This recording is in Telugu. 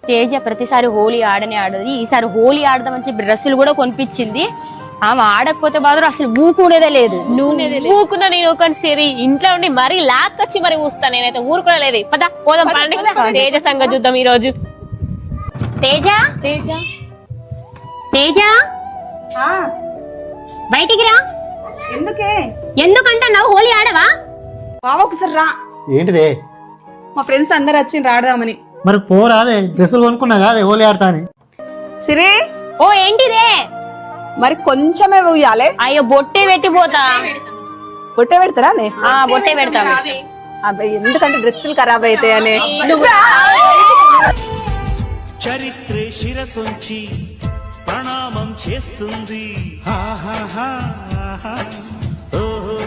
తేజ ప్రతిసారి హోలీ ఆడనే ఆడదు, ఈసారి హోలీ ఆడదామని చెప్పి డ్రెస్సులు కూడా కొనిపించింది. ఆమె ఆడకపోతే మాత్రం అసలు ఊకునేదే లేదు. ఊకున్నా నేను ఒక సరి ఇంట్లో ఉండి మరీ లాక్కొచ్చి మరి ఊస్తా, నేనైతే ఊరుకోలేదు. పద పోదాం పండి. తేజ సంగతి చూద్దాం ఈ రోజు. తేజ తేజ తేజ బయటికి రా. ఎందుకే? ఎందుకంటున్నావు? హోలీ ఆడవా? బావ ఒకసారి రా. ఏంటిదే? మా ఫ్రెండ్స్ అందరు వచ్చి రాడదామని. మరి పోరాదే, డ్రెస్సులు కొనుక్కున్నా కాదే హోలీ ఆడతా అని. సిరే ఓ ఏంటిదే? మరి కొంచెమే ఉయ్యాలే. అయ్యో బొట్టే పెట్టిపోతా. బొట్టే పెడతారా? బొట్టే పెడతాను. అబ్బాయి ఎందుకంటే డ్రెస్సులు ఖరాబ్ అవుతాయనే. చరిత్రే శిరసొంచి ప్రణామం చేస్తుంది. ఓహో